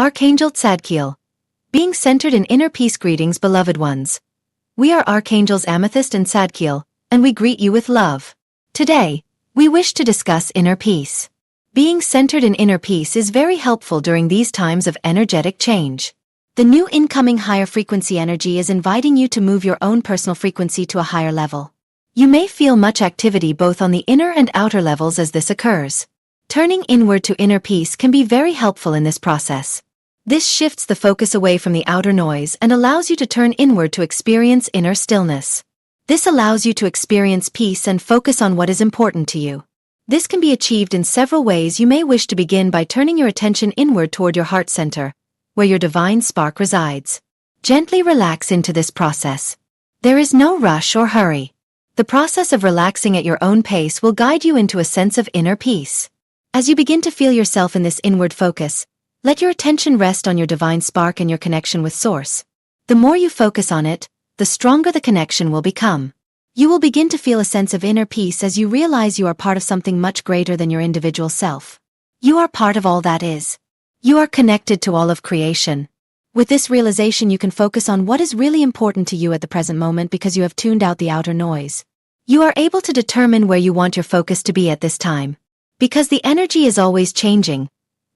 Archangel Zadkiel. Being centered in inner peace. Greetings, beloved ones. We are Archangels Amethyst and Zadkiel, and we greet you with love. Today, we wish to discuss inner peace. Being centered in inner peace is very helpful during these times of energetic change. The new incoming higher frequency energy is inviting you to move your own personal frequency to a higher level. You may feel much activity both on the inner and outer levels as this occurs. Turning inward to inner peace can be very helpful in this process. This shifts the focus away from the outer noise and allows you to turn inward to experience inner stillness. This allows you to experience peace and focus on what is important to you. This can be achieved in several ways. You may wish to begin by turning your attention inward toward your heart center, where your divine spark resides. Gently relax into this process. There is no rush or hurry. The process of relaxing at your own pace will guide you into a sense of inner peace. As you begin to feel yourself in this inward focus, let your attention rest on your divine spark and your connection with Source. The more you focus on it, the stronger the connection will become. You will begin to feel a sense of inner peace as you realize you are part of something much greater than your individual self. You are part of all that is. You are connected to all of creation. With this realization, you can focus on what is really important to you at the present moment because you have tuned out the outer noise. You are able to determine where you want your focus to be at this time. Because the energy is always changing,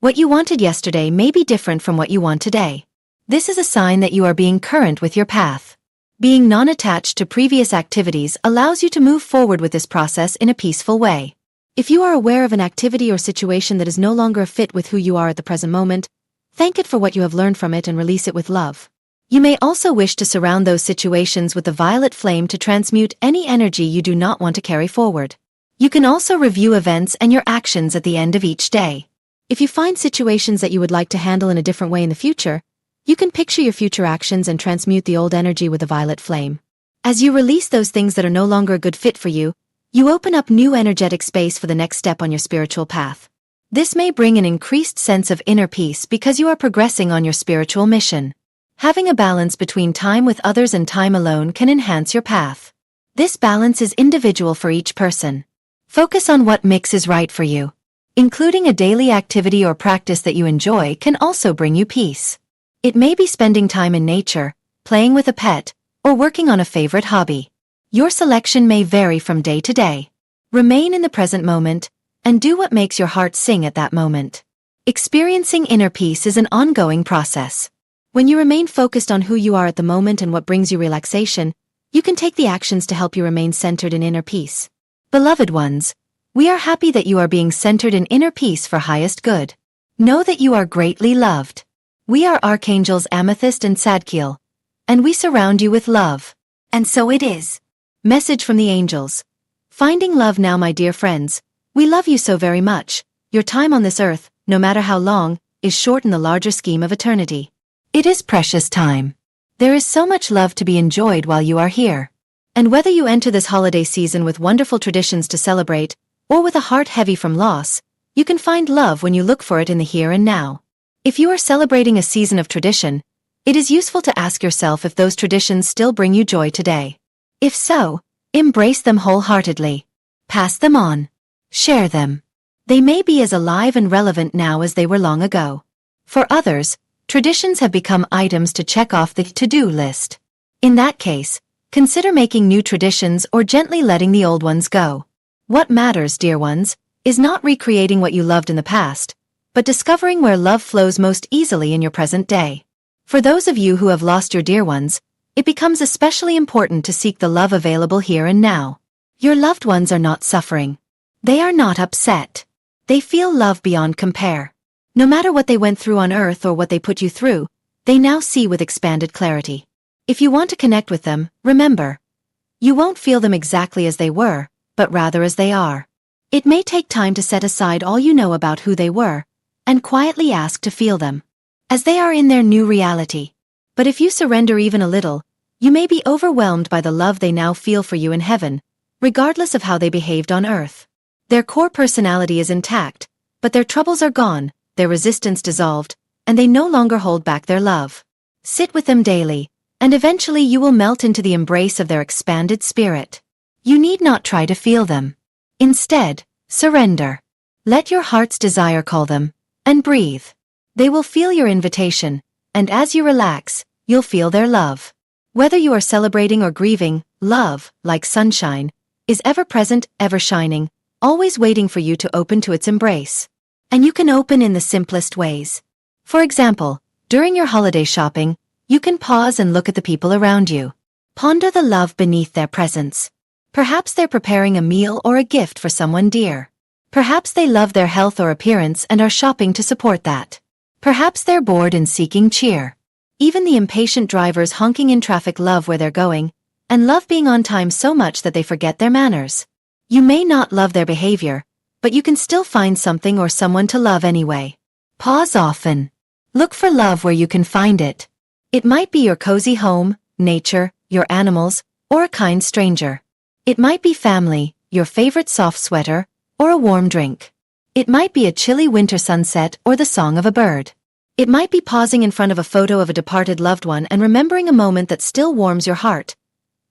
what you wanted yesterday may be different from what you want today. This is a sign that you are being current with your path. Being non-attached to previous activities allows you to move forward with this process in a peaceful way. If you are aware of an activity or situation that is no longer a fit with who you are at the present moment, thank it for what you have learned from it and release it with love. You may also wish to surround those situations with the violet flame to transmute any energy you do not want to carry forward. You can also review events and your actions at the end of each day. If you find situations that you would like to handle in a different way in the future, you can picture your future actions and transmute the old energy with a violet flame. As you release those things that are no longer a good fit for you, you open up new energetic space for the next step on your spiritual path. This may bring an increased sense of inner peace because you are progressing on your spiritual mission. Having a balance between time with others and time alone can enhance your path. This balance is individual for each person. Focus on what mix is right for you. Including a daily activity or practice that you enjoy can also bring you peace. It may be spending time in nature, playing with a pet, or working on a favorite hobby. Your selection may vary from day to day. Remain in the present moment, and do what makes your heart sing at that moment. Experiencing inner peace is an ongoing process. When you remain focused on who you are at the moment and what brings you relaxation, you can take the actions to help you remain centered in inner peace. Beloved ones, we are happy that you are being centered in inner peace for highest good. Know that you are greatly loved. We are Archangels Amethyst and Zadkiel, and we surround you with love. And so it is. Message from the angels. Finding love now, my dear friends. We love you so very much. Your time on this earth, no matter how long, is short in the larger scheme of eternity. It is precious time. There is so much love to be enjoyed while you are here. And whether you enter this holiday season with wonderful traditions to celebrate, or with a heart heavy from loss, you can find love when you look for it in the here and now. If you are celebrating a season of tradition, it is useful to ask yourself if those traditions still bring you joy today. If so, embrace them wholeheartedly. Pass them on. Share them. They may be as alive and relevant now as they were long ago. For others, traditions have become items to check off the to-do list. In that case, consider making new traditions or gently letting the old ones go. What matters, dear ones, is not recreating what you loved in the past, but discovering where love flows most easily in your present day. For those of you who have lost your dear ones, it becomes especially important to seek the love available here and now. Your loved ones are not suffering. They are not upset. They feel love beyond compare. No matter what they went through on earth or what they put you through, they now see with expanded clarity. If you want to connect with them, remember, you won't feel them exactly as they were, but rather as they are. It may take time to set aside all you know about who they were, and quietly ask to feel them, as they are in their new reality. But if you surrender even a little, you may be overwhelmed by the love they now feel for you in heaven, regardless of how they behaved on earth. Their core personality is intact, but their troubles are gone, their resistance dissolved, and they no longer hold back their love. Sit with them daily, and eventually you will melt into the embrace of their expanded spirit. You need not try to feel them. Instead, surrender. Let your heart's desire call them, and breathe. They will feel your invitation, and as you relax, you'll feel their love. Whether you are celebrating or grieving, love, like sunshine, is ever present, ever shining, always waiting for you to open to its embrace. And you can open in the simplest ways. For example, during your holiday shopping, you can pause and look at the people around you. Ponder the love beneath their presence. Perhaps they're preparing a meal or a gift for someone dear. Perhaps they love their health or appearance and are shopping to support that. Perhaps they're bored and seeking cheer. Even the impatient drivers honking in traffic love where they're going, and love being on time so much that they forget their manners. You may not love their behavior, but you can still find something or someone to love anyway. Pause often. Look for love where you can find it. It might be your cozy home, nature, your animals, or a kind stranger. It might be family, your favorite soft sweater, or a warm drink. It might be a chilly winter sunset or the song of a bird. It might be pausing in front of a photo of a departed loved one and remembering a moment that still warms your heart,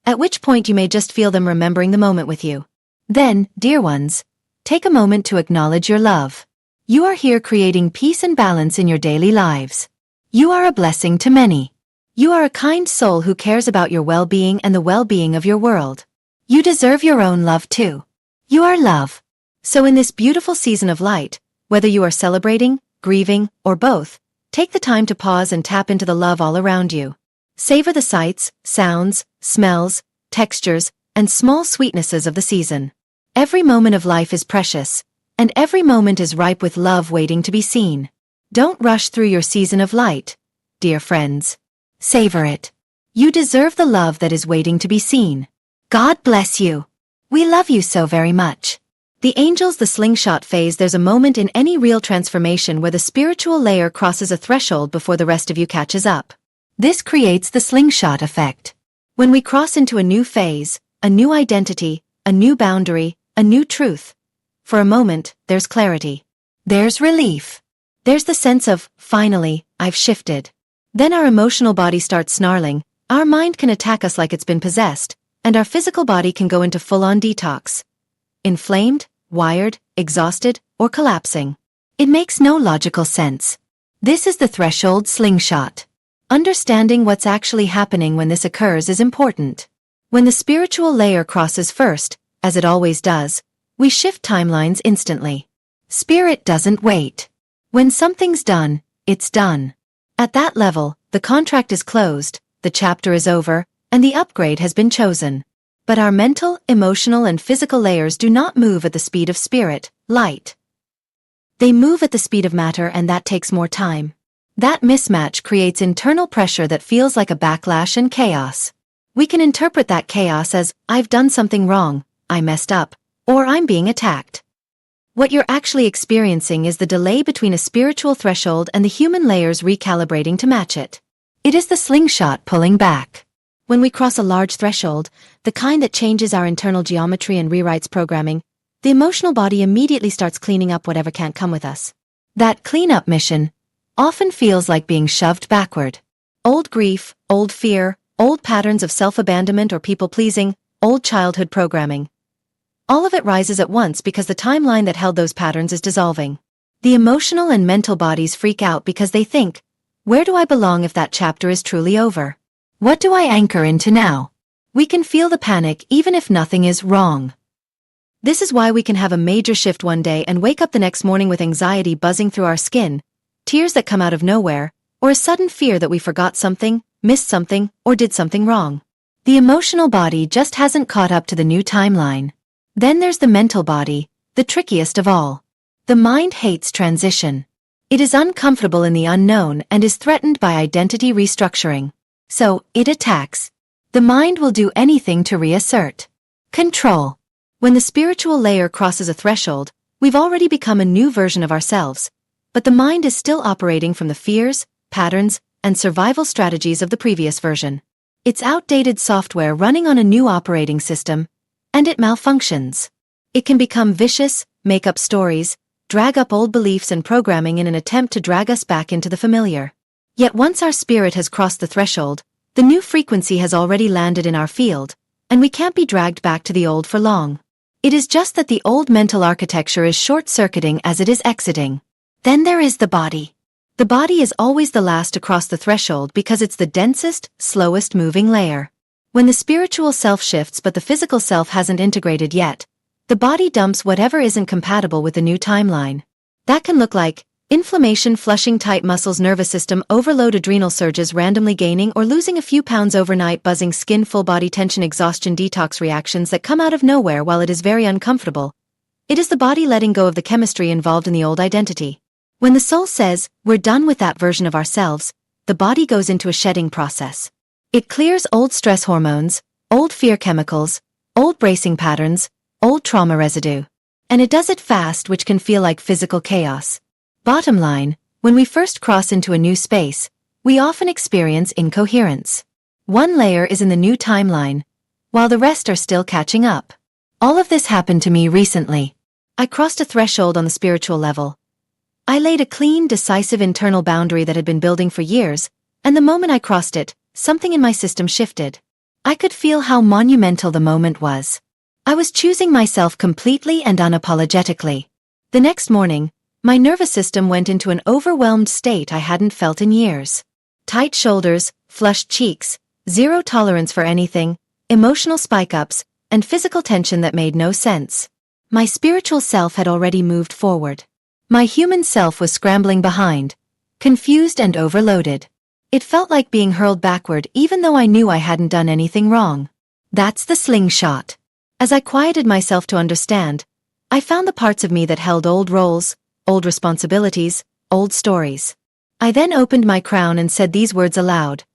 at which point you may just feel them remembering the moment with you. Then, dear ones, take a moment to acknowledge your love. You are here creating peace and balance in your daily lives. You are a blessing to many. You are a kind soul who cares about your well-being and the well-being of your world. You deserve your own love too. You are love. So in this beautiful season of light, whether you are celebrating, grieving, or both, take the time to pause and tap into the love all around you. Savor the sights, sounds, smells, textures, and small sweetnesses of the season. Every moment of life is precious, and every moment is ripe with love waiting to be seen. Don't rush through your season of light, dear friends. Savor it. You deserve the love that is waiting to be seen. God bless you. We love you so very much. The angels, the slingshot phase. There's a moment in any real transformation where the spiritual layer crosses a threshold before the rest of you catches up. This creates the slingshot effect. When we cross into a new phase, a new identity, a new boundary, a new truth, for a moment, there's clarity. There's relief. There's the sense of, finally, I've shifted. Then our emotional body starts snarling, our mind can attack us like it's been possessed, and our physical body can go into full-on detox. Inflamed, wired, exhausted, or collapsing. It makes no logical sense. This is the threshold slingshot. Understanding what's actually happening when this occurs is important. When the spiritual layer crosses first, as it always does, we shift timelines instantly. Spirit doesn't wait. When something's done, it's done. At that level, the contract is closed, the chapter is over, and the upgrade has been chosen. But our mental, emotional, and physical layers do not move at the speed of spirit, light. They move at the speed of matter, and that takes more time. That mismatch creates internal pressure that feels like a backlash and chaos. We can interpret that chaos as, I've done something wrong, I messed up, or I'm being attacked. What you're actually experiencing is the delay between a spiritual threshold and the human layers recalibrating to match it. It is the slingshot pulling back. When we cross a large threshold, the kind that changes our internal geometry and rewrites programming, the emotional body immediately starts cleaning up whatever can't come with us. That cleanup mission often feels like being shoved backward. Old grief, old fear, old patterns of self-abandonment or people-pleasing, old childhood programming. All of it rises at once because the timeline that held those patterns is dissolving. The emotional and mental bodies freak out because they think, where do I belong if that chapter is truly over? What do I anchor into now? We can feel the panic even if nothing is wrong. This is why we can have a major shift one day and wake up the next morning with anxiety buzzing through our skin, tears that come out of nowhere, or a sudden fear that we forgot something, missed something, or did something wrong. The emotional body just hasn't caught up to the new timeline. Then there's the mental body, the trickiest of all. The mind hates transition. It is uncomfortable in the unknown and is threatened by identity restructuring. So, it attacks. The mind will do anything to reassert control. When the spiritual layer crosses a threshold, we've already become a new version of ourselves, but the mind is still operating from the fears, patterns, and survival strategies of the previous version. It's outdated software running on a new operating system, and it malfunctions. It can become vicious, make up stories, drag up old beliefs and programming in an attempt to drag us back into the familiar. Yet once our spirit has crossed the threshold, the new frequency has already landed in our field, and we can't be dragged back to the old for long. It is just that the old mental architecture is short-circuiting as it is exiting. Then there is the body. The body is always the last to cross the threshold because it's the densest, slowest moving layer. When the spiritual self shifts but the physical self hasn't integrated yet, the body dumps whatever isn't compatible with the new timeline. That can look like inflammation, flushing tight muscles, nervous system overload, adrenal surges, randomly gaining or losing a few pounds overnight, buzzing skin, full body tension, exhaustion, detox reactions that come out of nowhere. While it is very uncomfortable, it is the body letting go of the chemistry involved in the old identity. When the soul says, we're done with that version of ourselves, the body goes into a shedding process. It clears old stress hormones, old fear chemicals, old bracing patterns, old trauma residue. And it does it fast, which can feel like physical chaos. Bottom line, when we first cross into a new space, we often experience incoherence. One layer is in the new timeline, while the rest are still catching up. All of this happened to me recently. I crossed a threshold on the spiritual level. I laid a clean, decisive internal boundary that had been building for years, and the moment I crossed it, something in my system shifted. I could feel how monumental the moment was. I was choosing myself completely and unapologetically. The next morning, my nervous system went into an overwhelmed state I hadn't felt in years. Tight shoulders, flushed cheeks, zero tolerance for anything, emotional spike-ups, and physical tension that made no sense. My spiritual self had already moved forward. My human self was scrambling behind, confused and overloaded. It felt like being hurled backward even though I knew I hadn't done anything wrong. That's the slingshot. As I quieted myself to understand, I found the parts of me that held old roles, old responsibilities, old stories. I then opened my crown and said these words aloud.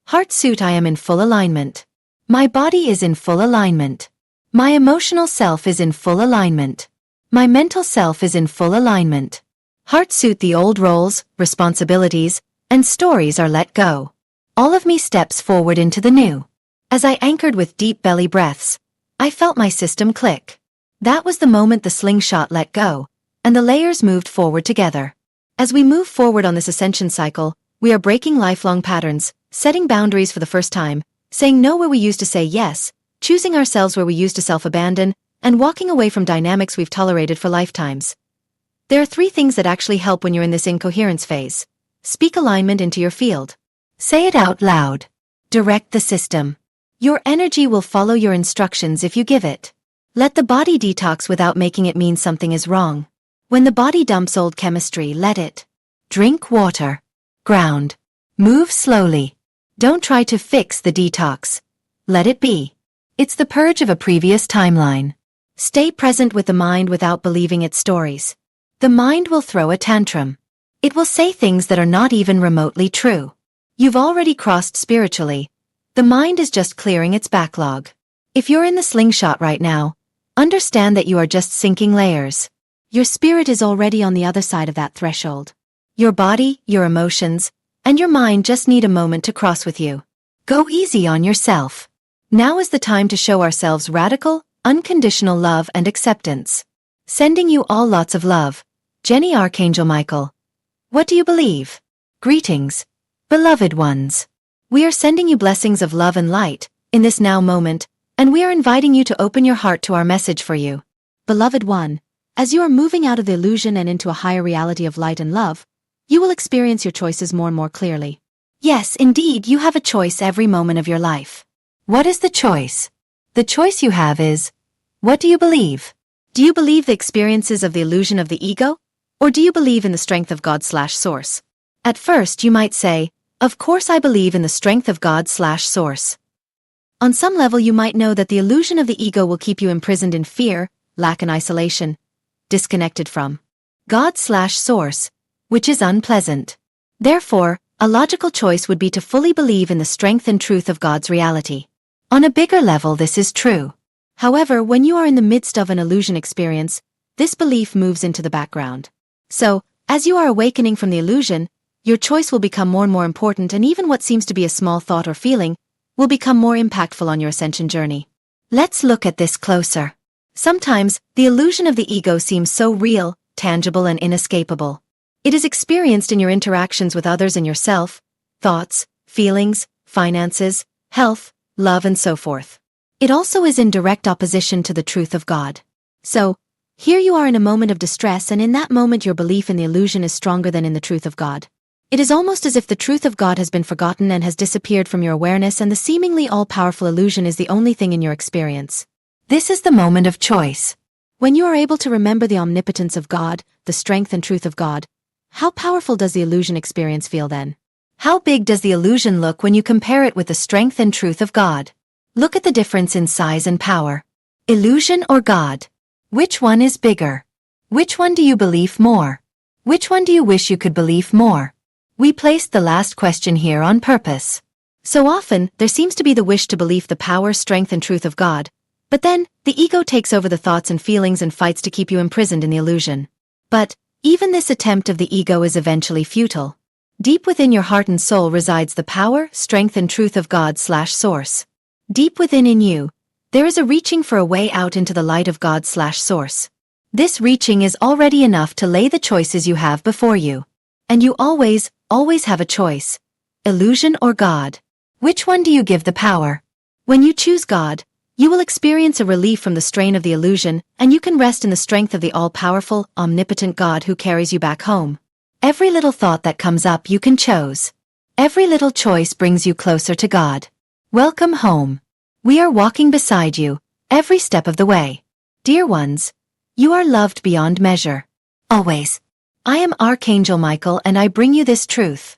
Heart suit, I am in full alignment. My body is in full alignment. My emotional self is in full alignment. My mental self is in full alignment. Heart suit, the old roles, responsibilities, and stories are let go. All of me steps forward into the new. As I anchored with deep belly breaths, I felt my system click. That was the moment the slingshot let go, and the layers moved forward together. As we move forward on this ascension cycle, we are breaking lifelong patterns, setting boundaries for the first time, saying no where we used to say yes, choosing ourselves where we used to self-abandon, and walking away from dynamics we've tolerated for lifetimes. There are 3 things that actually help when you're in this incoherence phase. Speak alignment into your field. Say it out loud. Direct the system. Your energy will follow your instructions if you give it. Let the body detox without making it mean something is wrong. When the body dumps old chemistry, let it. Drink water. Ground. Move slowly. Don't try to fix the detox. Let it be. It's the purge of a previous timeline. Stay present with the mind without believing its stories. The mind will throw a tantrum. It will say things that are not even remotely true. You've already crossed spiritually. The mind is just clearing its backlog. If you're in the slingshot right now, understand that you are just sinking layers. Your spirit is already on the other side of that threshold. Your body, your emotions, and your mind just need a moment to cross with you. Go easy on yourself. Now is the time to show ourselves radical, unconditional love and acceptance. Sending you all lots of love. Jenny, Archangel Michael. What do you believe? Greetings, beloved ones. We are sending you blessings of love and light in this now moment, and we are inviting you to open your heart to our message for you. Beloved one, as you are moving out of the illusion and into a higher reality of light and love, you will experience your choices more and more clearly. Yes, indeed, you have a choice every moment of your life. What is the choice? The choice you have is, what do you believe? Do you believe the experiences of the illusion of the ego? Or do you believe in the strength of God/Source? At first you might say, of course I believe in the strength of God/Source. On some level you might know that the illusion of the ego will keep you imprisoned in fear, lack and isolation, disconnected from God/Source, which is unpleasant. Therefore, a logical choice would be to fully believe in the strength and truth of God's reality. On a bigger level this is true. However, when you are in the midst of an illusion experience, this belief moves into the background. So, as you are awakening from the illusion, your choice will become more and more important, and even what seems to be a small thought or feeling will become more impactful on your ascension journey. Let's look at this closer. Sometimes, the illusion of the ego seems so real, tangible and inescapable. It is experienced in your interactions with others and yourself, thoughts, feelings, finances, health, love and so forth. It also is in direct opposition to the truth of God. So, here you are in a moment of distress, and in that moment your belief in the illusion is stronger than in the truth of God. It is almost as if the truth of God has been forgotten and has disappeared from your awareness, and the seemingly all-powerful illusion is the only thing in your experience. This is the moment of choice. When you are able to remember the omnipotence of God, the strength and truth of God, how powerful does the illusion experience feel then? How big does the illusion look when you compare it with the strength and truth of God? Look at the difference in size and power. Illusion or God? Which one is bigger? Which one do you believe more? Which one do you wish you could believe more? We placed the last question here on purpose. So often, there seems to be the wish to believe the power, strength, and truth of God, but then, the ego takes over the thoughts and feelings and fights to keep you imprisoned in the illusion. But, even this attempt of the ego is eventually futile. Deep within your heart and soul resides the power, strength, and truth of God/source. Deep within in you, there is a reaching for a way out into the light of God/source. This reaching is already enough to lay the choices you have before you. And you always have a choice. Illusion or God? Which one do you give the power? When you choose God, you will experience a relief from the strain of the illusion, and you can rest in the strength of the all-powerful, omnipotent God who carries you back home. Every little thought that comes up you can choose. Every little choice brings you closer to God. Welcome home. We are walking beside you, every step of the way. Dear ones, you are loved beyond measure. Always. I am Archangel Michael, and I bring you this truth.